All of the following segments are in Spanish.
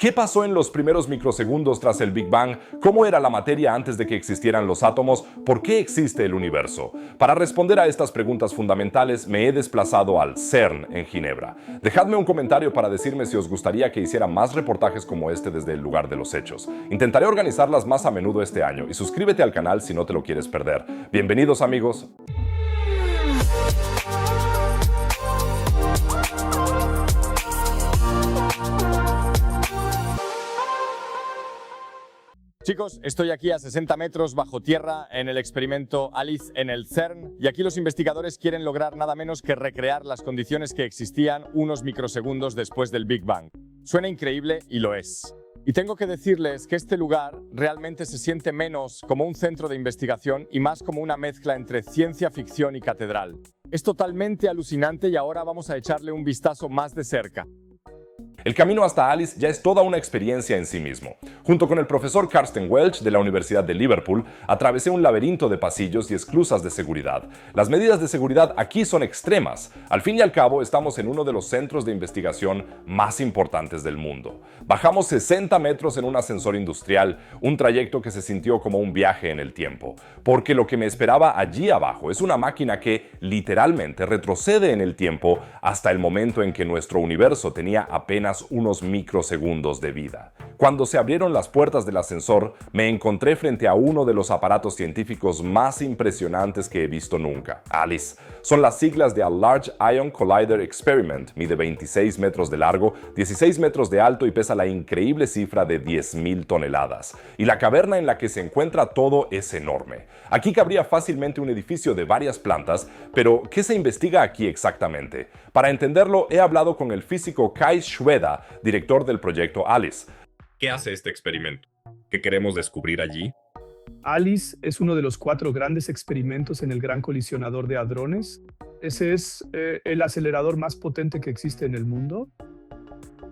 ¿Qué pasó en los primeros microsegundos tras el Big Bang? ¿Cómo era la materia antes de que existieran los átomos? ¿Por qué existe el universo? Para responder a estas preguntas fundamentales me he desplazado al CERN en Ginebra. Dejadme un comentario para decirme si os gustaría que hiciera más reportajes como este desde el lugar de los hechos. Intentaré organizarlas más a menudo este año y suscríbete al canal si no te lo quieres perder. Bienvenidos amigos. Chicos, estoy aquí a 60 metros bajo tierra en el experimento ALICE en el CERN y aquí los investigadores quieren lograr nada menos que recrear las condiciones que existían unos microsegundos después del Big Bang. Suena increíble y lo es. Y tengo que decirles que este lugar realmente se siente menos como un centro de investigación y más como una mezcla entre ciencia ficción y catedral. Es totalmente alucinante y ahora vamos a echarle un vistazo más de cerca. El camino hasta ALICE ya es toda una experiencia en sí mismo. Junto con el profesor Carsten Welch de la Universidad de Liverpool, atravesé un laberinto de pasillos y esclusas de seguridad. Las medidas de seguridad aquí son extremas. Al fin y al cabo, estamos en uno de los centros de investigación más importantes del mundo. Bajamos 60 metros en un ascensor industrial, un trayecto que se sintió como un viaje en el tiempo. Porque lo que me esperaba allí abajo es una máquina que, literalmente, retrocede en el tiempo hasta el momento en que nuestro universo tenía apenas unos microsegundos de vida. Cuando se abrieron las puertas del ascensor, me encontré frente a uno de los aparatos científicos más impresionantes que he visto nunca. ALICE. Son las siglas de Large Ion Collider Experiment. Mide 26 metros de largo, 16 metros de alto y pesa la increíble cifra de 10.000 toneladas. Y la caverna en la que se encuentra todo es enorme. Aquí cabría fácilmente un edificio de varias plantas, pero ¿qué se investiga aquí exactamente? Para entenderlo, he hablado con el físico Kai Schweda, director del proyecto ALICE. ¿Qué hace este experimento? ¿Qué queremos descubrir allí? ALICE es uno de los 4 grandes experimentos en el Gran Colisionador de Hadrones. Ese es el acelerador más potente que existe en el mundo.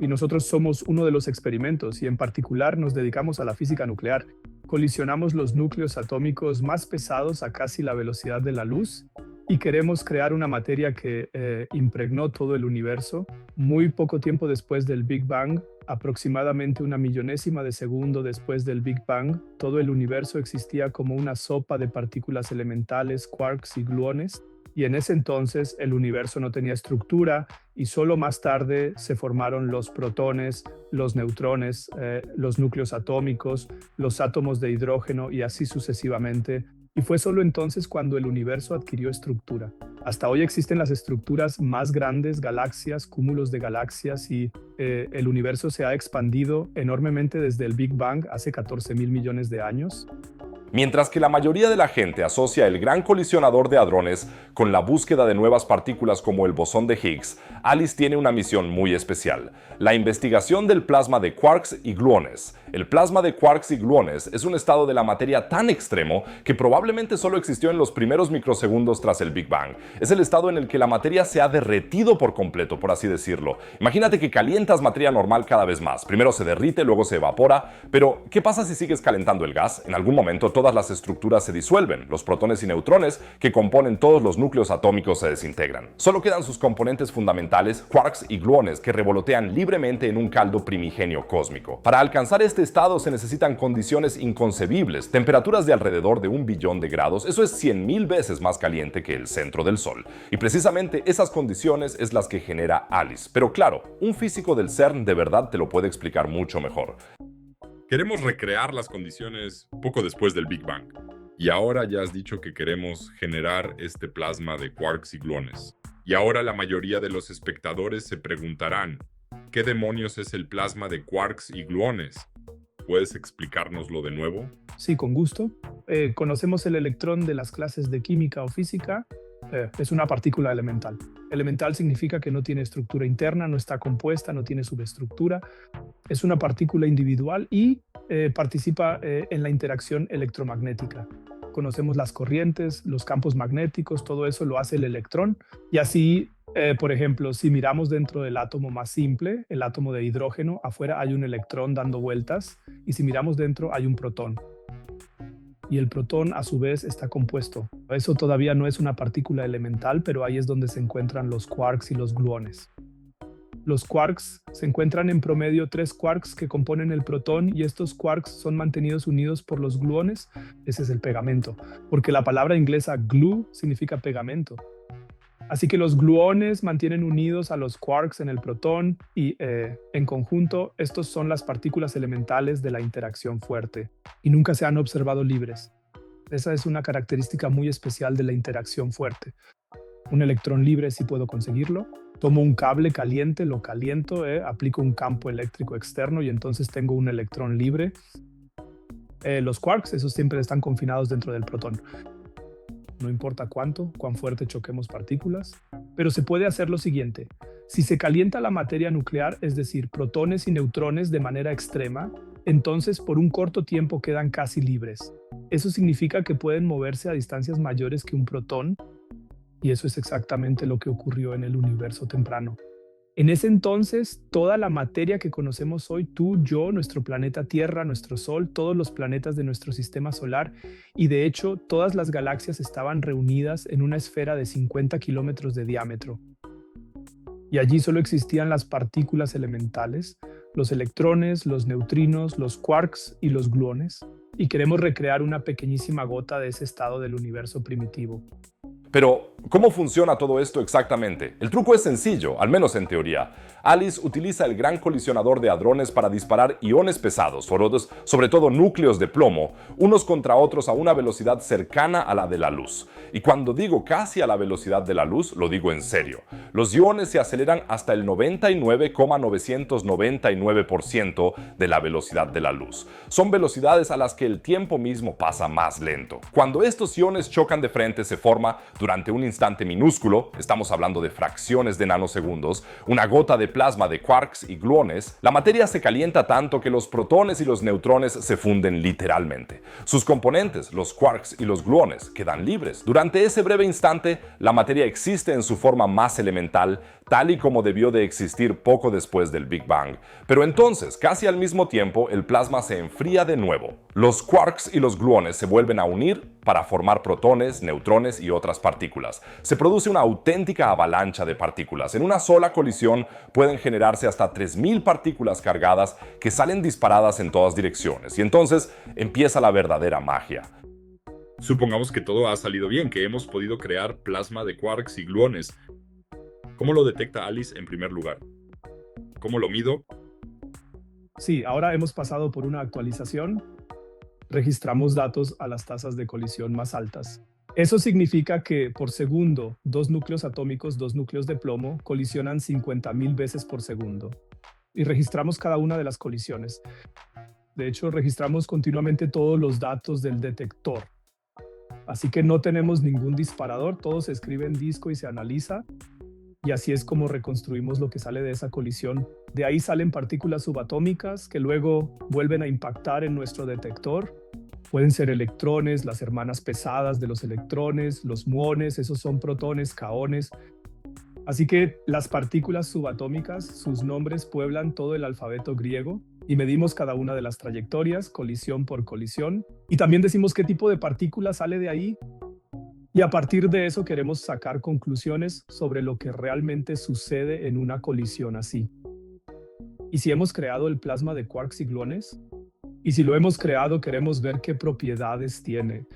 Y nosotros somos uno de los experimentos y en particular nos dedicamos a la física nuclear. Colisionamos los núcleos atómicos más pesados a casi la velocidad de la luz y queremos crear una materia que impregnó todo el universo. Muy poco tiempo después del Big Bang, aproximadamente una millonésima de segundo después del Big Bang, todo el universo existía como una sopa de partículas elementales, quarks y gluones, y en ese entonces el universo no tenía estructura y solo más tarde se formaron los protones, los neutrones, los núcleos atómicos, los átomos de hidrógeno y así sucesivamente. Y fue solo entonces cuando el universo adquirió estructura. Hasta hoy existen las estructuras más grandes, galaxias, cúmulos de galaxias y el universo se ha expandido enormemente desde el Big Bang hace 14.000 millones de años. Mientras que la mayoría de la gente asocia el Gran Colisionador de Hadrones con la búsqueda de nuevas partículas como el bosón de Higgs, ALICE tiene una misión muy especial: la investigación del plasma de quarks y gluones. El plasma de quarks y gluones es un estado de la materia tan extremo que probablemente solo existió en los primeros microsegundos tras el Big Bang. Es el estado en el que la materia se ha derretido por completo, por así decirlo. Imagínate que calientas materia normal cada vez más. Primero se derrite, luego se evapora. Pero, ¿qué pasa si sigues calentando el gas? En algún momento todas las estructuras se disuelven. Los protones y neutrones que componen todos los núcleos atómicos se desintegran. Solo quedan sus componentes fundamentales, quarks y gluones, que revolotean libremente en un caldo primigenio cósmico. Para alcanzar este estado se necesitan condiciones inconcebibles, temperaturas de alrededor de 1 billón de grados, eso es 100.000 veces más caliente que el centro del Sol. Y precisamente esas condiciones es las que genera ALICE. Pero claro, un físico del CERN de verdad te lo puede explicar mucho mejor. Queremos recrear las condiciones poco después del Big Bang. Y ahora ya has dicho que queremos generar este plasma de quarks y gluones. Y ahora la mayoría de los espectadores se preguntarán, ¿qué demonios es el plasma de quarks y gluones? ¿Puedes explicárnoslo de nuevo? Sí, con gusto. Conocemos el electrón de las clases de química o física. Es una partícula elemental. Elemental significa que no tiene estructura interna, no está compuesta, no tiene subestructura. Es una partícula individual y participa en la interacción electromagnética. Conocemos las corrientes, los campos magnéticos, todo eso lo hace el electrón. Y así, por ejemplo, si miramos dentro del átomo más simple, el átomo de hidrógeno, afuera hay un electrón dando vueltas, y si miramos dentro hay un protón. Y el protón a su vez está compuesto. Eso todavía no es una partícula elemental, pero ahí es donde se encuentran los quarks y los gluones. Los quarks se encuentran en promedio 3 quarks que componen el protón y estos quarks son mantenidos unidos por los gluones. Ese es el pegamento, porque la palabra inglesa glue significa pegamento. Así que los gluones mantienen unidos a los quarks en el protón y, en conjunto, estos son las partículas elementales de la interacción fuerte y nunca se han observado libres. Esa es una característica muy especial de la interacción fuerte. Un electrón libre sí puedo conseguirlo. Tomo un cable caliente, lo caliento, aplico un campo eléctrico externo y entonces tengo un electrón libre. Los quarks, esos siempre están confinados dentro del protón. No importa cuán fuerte choquemos partículas, pero se puede hacer lo siguiente. Si se calienta la materia nuclear, es decir, protones y neutrones de manera extrema, entonces por un corto tiempo quedan casi libres. Eso significa que pueden moverse a distancias mayores que un protón, y eso es exactamente lo que ocurrió en el universo temprano. En ese entonces, toda la materia que conocemos hoy, tú, yo, nuestro planeta Tierra, nuestro Sol, todos los planetas de nuestro sistema solar y de hecho todas las galaxias estaban reunidas en una esfera de 50 kilómetros de diámetro. Y allí solo existían las partículas elementales, los electrones, los neutrinos, los quarks y los gluones. Y queremos recrear una pequeñísima gota de ese estado del universo primitivo. Pero, ¿cómo funciona todo esto exactamente? El truco es sencillo, al menos en teoría. ALICE utiliza el gran colisionador de hadrones para disparar iones pesados, sobre todo núcleos de plomo, unos contra otros a una velocidad cercana a la de la luz. Y cuando digo casi a la velocidad de la luz, lo digo en serio. Los iones se aceleran hasta el 99,999% de la velocidad de la luz. Son velocidades a las que el tiempo mismo pasa más lento. Cuando estos iones chocan de frente, se forma, durante un instante minúsculo, estamos hablando de fracciones de nanosegundos, una gota de plasma de quarks y gluones. La materia se calienta tanto que los protones y los neutrones se funden literalmente. Sus componentes, los quarks y los gluones, quedan libres. Durante ese breve instante, la materia existe en su forma más elemental, tal y como debió de existir poco después del Big Bang. Pero entonces, casi al mismo tiempo, el plasma se enfría de nuevo. Los quarks y los gluones se vuelven a unir para formar protones, neutrones y otras partículas. Se produce una auténtica avalancha de partículas. En una sola colisión pueden generarse hasta 3000 partículas cargadas que salen disparadas en todas direcciones. Y entonces empieza la verdadera magia. Supongamos que todo ha salido bien, que hemos podido crear plasma de quarks y gluones. ¿Cómo lo detecta ALICE en primer lugar? ¿Cómo lo mido? Sí, ahora hemos pasado por una actualización. Registramos datos a las tasas de colisión más altas. Eso significa que por segundo, dos núcleos atómicos, dos núcleos de plomo, colisionan 50,000 veces por segundo. Y registramos cada una de las colisiones. De hecho, registramos continuamente todos los datos del detector. Así que no tenemos ningún disparador, todo se escribe en disco y se analiza. Y así es como reconstruimos lo que sale de esa colisión. De ahí salen partículas subatómicas que luego vuelven a impactar en nuestro detector. Pueden ser electrones, las hermanas pesadas de los electrones, los muones, esos son protones, kaones. Así que las partículas subatómicas, sus nombres pueblan todo el alfabeto griego y medimos cada una de las trayectorias, colisión por colisión. Y también decimos qué tipo de partícula sale de ahí. Y a partir de eso queremos sacar conclusiones sobre lo que realmente sucede en una colisión así. ¿Y si hemos creado el plasma de quarks y gluones? Y si lo hemos creado, queremos ver qué propiedades tiene.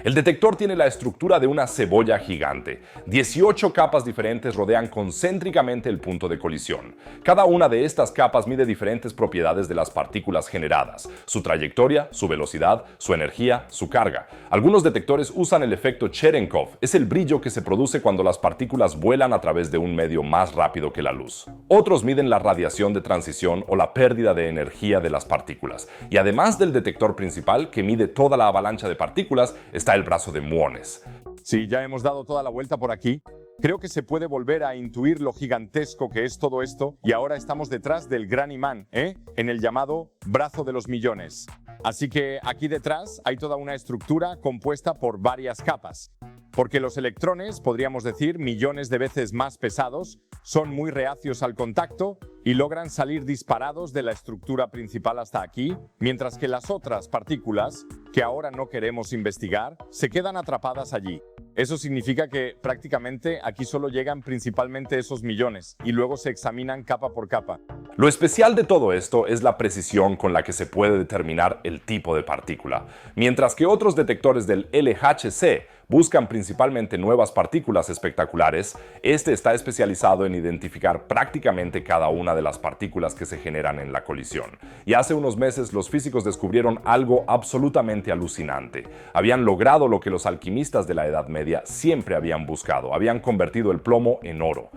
El detector tiene la estructura de una cebolla gigante. 18 capas diferentes rodean concéntricamente el punto de colisión. Cada una de estas capas mide diferentes propiedades de las partículas generadas: su trayectoria, su velocidad, su energía, su carga. Algunos detectores usan el efecto Cherenkov. Es el brillo que se produce cuando las partículas vuelan a través de un medio más rápido que la luz. Otros miden la radiación de transición o la pérdida de energía de las partículas. Y además del detector principal, que mide toda la avalancha de partículas, está el brazo de muones. Sí, ya hemos dado toda la vuelta por aquí. Creo que se puede volver a intuir lo gigantesco que es todo esto y ahora estamos detrás del gran imán, en el llamado brazo de los millones. Así que aquí detrás hay toda una estructura compuesta por varias capas. porque los electrones, podríamos decir, millones de veces más pesados, son muy reacios al contacto y logran salir disparados de la estructura principal hasta aquí, mientras que las otras partículas, que ahora no queremos investigar, se quedan atrapadas allí. Eso significa que prácticamente aquí solo llegan principalmente esos millones y luego se examinan capa por capa. Lo especial de todo esto es la precisión con la que se puede determinar el tipo de partícula. Mientras que otros detectores del LHC buscan principalmente nuevas partículas espectaculares, este está especializado en identificar prácticamente cada una de las partículas que se generan en la colisión. Y hace unos meses los físicos descubrieron algo absolutamente alucinante. Habían logrado lo que los alquimistas de la Edad Media siempre habían buscado. Habían convertido el plomo en oro.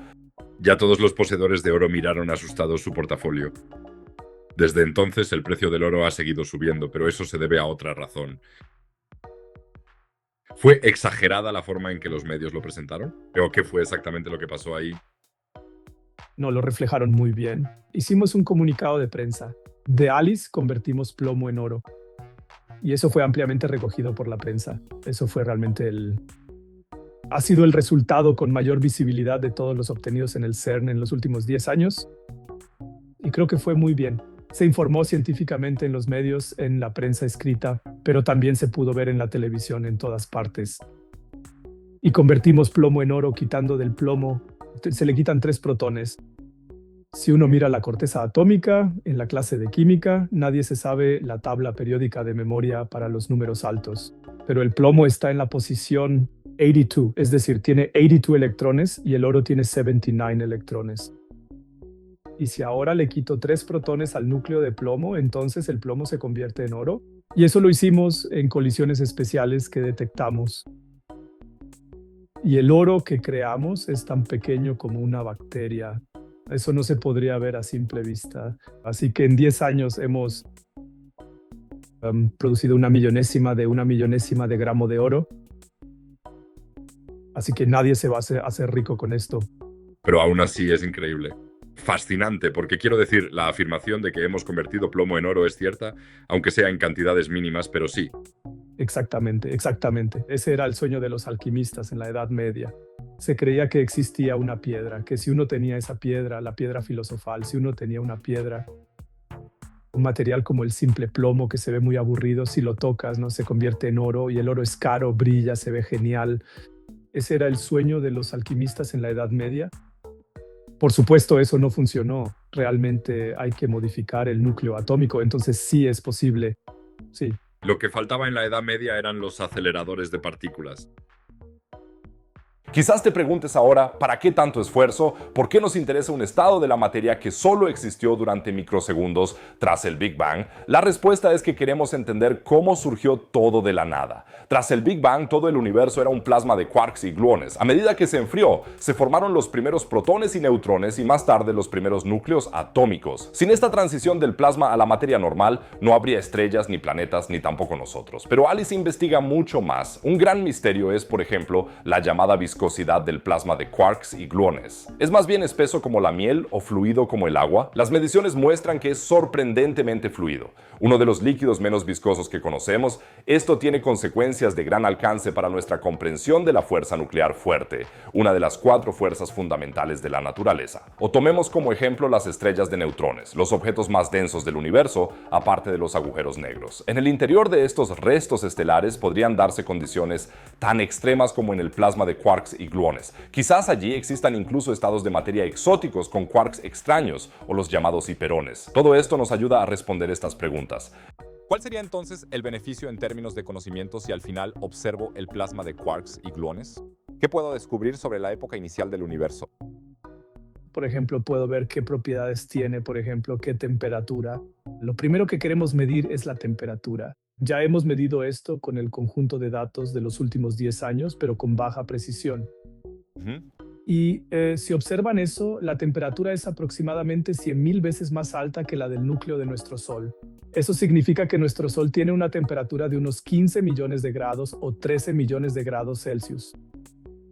Ya todos los poseedores de oro miraron asustados su portafolio. Desde entonces el precio del oro ha seguido subiendo, pero eso se debe a otra razón. ¿Fue exagerada la forma en que los medios lo presentaron? ¿O qué fue exactamente lo que pasó ahí? No, lo reflejaron muy bien. Hicimos un comunicado de prensa. De Alice convertimos plomo en oro. Y eso fue ampliamente recogido por la prensa. Eso fue realmente ha sido el resultado con mayor visibilidad de todos los obtenidos en el CERN en los últimos 10 años. Y creo que fue muy bien. Se informó científicamente en los medios, en la prensa escrita, pero también se pudo ver en la televisión en todas partes. Y convertimos plomo en oro quitando del plomo. Se le quitan 3 protones. Si uno mira la corteza atómica en la clase de química, nadie se sabe la tabla periódica de memoria para los números altos. Pero el plomo está en la posición 82, es decir, tiene 82 electrones y el oro tiene 79 electrones. Y si ahora le quito 3 protones al núcleo de plomo, entonces el plomo se convierte en oro. Y eso lo hicimos en colisiones especiales que detectamos. Y el oro que creamos es tan pequeño como una bacteria. Eso no se podría ver a simple vista. Así que en 10 años hemos producido una millonésima de gramo de oro. Así que nadie se va a hacer rico con esto. Pero aún así es increíble. Fascinante, porque quiero decir, la afirmación de que hemos convertido plomo en oro es cierta, aunque sea en cantidades mínimas, pero sí. Exactamente, exactamente. Ese era el sueño de los alquimistas en la Edad Media. Se creía que existía una piedra, que si uno tenía esa piedra, la piedra filosofal, si uno tenía una piedra, un material como el simple plomo que se ve muy aburrido, si lo tocas, ¿no? Se convierte en oro y el oro es caro, brilla, se ve genial. Ese era el sueño de los alquimistas en la Edad Media. Por supuesto, eso no funcionó. Realmente hay que modificar el núcleo atómico, entonces sí es posible. Sí. Lo que faltaba en la Edad Media eran los aceleradores de partículas. Quizás te preguntes ahora, ¿para qué tanto esfuerzo? ¿Por qué nos interesa un estado de la materia que solo existió durante microsegundos tras el Big Bang? La respuesta es que queremos entender cómo surgió todo de la nada. Tras el Big Bang, todo el universo era un plasma de quarks y gluones. A medida que se enfrió, se formaron los primeros protones y neutrones y más tarde los primeros núcleos atómicos. Sin esta transición del plasma a la materia normal, no habría estrellas, ni planetas, ni tampoco nosotros. Pero Alice investiga mucho más. Un gran misterio es, por ejemplo, la llamada viscosidad del plasma de quarks y gluones. ¿Es más bien espeso como la miel o fluido como el agua? Las mediciones muestran que es sorprendentemente fluido. Uno de los líquidos menos viscosos que conocemos, esto tiene consecuencias de gran alcance para nuestra comprensión de la fuerza nuclear fuerte, una de las 4 fuerzas fundamentales de la naturaleza. O tomemos como ejemplo las estrellas de neutrones, los objetos más densos del universo, aparte de los agujeros negros. En el interior de estos restos estelares podrían darse condiciones tan extremas como en el plasma de quarks y gluones. Quizás allí existan incluso estados de materia exóticos con quarks extraños o los llamados hiperones. Todo esto nos ayuda a responder estas preguntas. ¿Cuál sería entonces el beneficio en términos de conocimiento si al final observo el plasma de quarks y gluones? ¿Qué puedo descubrir sobre la época inicial del universo? Por ejemplo, puedo ver qué propiedades tiene, por ejemplo, qué temperatura. Lo primero que queremos medir es la temperatura. Ya hemos medido esto con el conjunto de datos de los últimos 10 años, pero con baja precisión. Y si observan eso, la temperatura es aproximadamente 100.000 veces más alta que la del núcleo de nuestro Sol. Eso significa que nuestro Sol tiene una temperatura de unos 15 millones de grados o 13 millones de grados Celsius.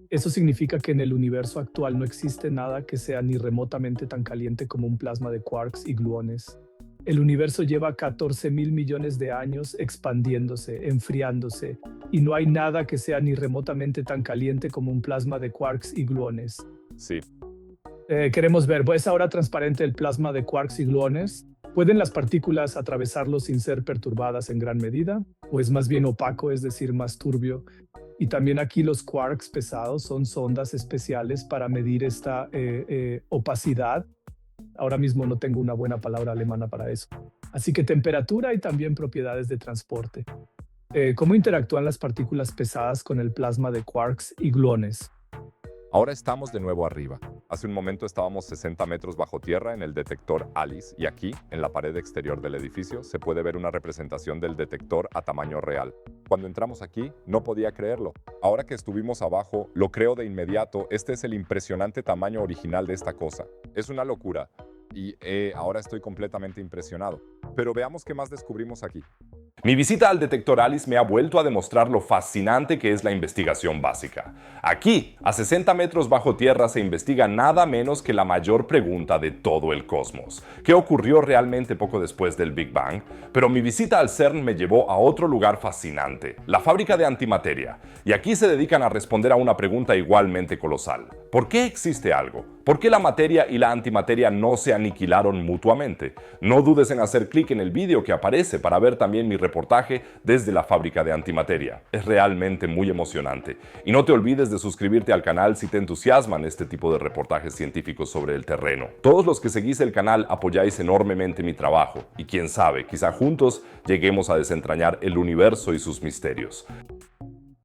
Eso significa que en el universo actual no existe nada que sea ni remotamente tan caliente como un plasma de quarks y gluones. El universo lleva 14.000 millones de años expandiéndose, enfriándose, y no hay nada que sea ni remotamente tan caliente como un plasma de quarks y gluones. Sí. Queremos ver, ¿es ahora transparente el plasma de quarks y gluones? ¿Pueden las partículas atravesarlo sin ser perturbadas en gran medida? ¿O es más bien opaco, es decir, más turbio? Y también aquí los quarks pesados son sondas especiales para medir esta opacidad. Ahora mismo no tengo una buena palabra alemana para eso. Así que temperatura y también propiedades de transporte. ¿Cómo interactúan las partículas pesadas con el plasma de quarks y gluones? Ahora estamos de nuevo arriba. Hace un momento estábamos 60 metros bajo tierra en el detector ALICE y aquí, en la pared exterior del edificio, se puede ver una representación del detector a tamaño real. Cuando entramos aquí, no podía creerlo. Ahora que estuvimos abajo, lo creo de inmediato. Este es el impresionante tamaño original de esta cosa. Es una locura y ahora estoy completamente impresionado. Pero veamos qué más descubrimos aquí. Mi visita al detector ALICE me ha vuelto a demostrar lo fascinante que es la investigación básica. Aquí, a 60 metros bajo tierra, se investiga nada menos que la mayor pregunta de todo el cosmos. ¿Qué ocurrió realmente poco después del Big Bang? Pero mi visita al CERN me llevó a otro lugar fascinante, la fábrica de antimateria. Y aquí se dedican a responder a una pregunta igualmente colosal. ¿Por qué existe algo? ¿Por qué la materia y la antimateria no se aniquilaron mutuamente? No dudes en hacer clic en el vídeo que aparece para ver también mi reportaje desde la fábrica de antimateria. Es realmente muy emocionante. Y no te olvides de suscribirte al canal si te entusiasman este tipo de reportajes científicos sobre el terreno. Todos los que seguís el canal apoyáis enormemente mi trabajo. Y quién sabe, quizá juntos lleguemos a desentrañar el universo y sus misterios.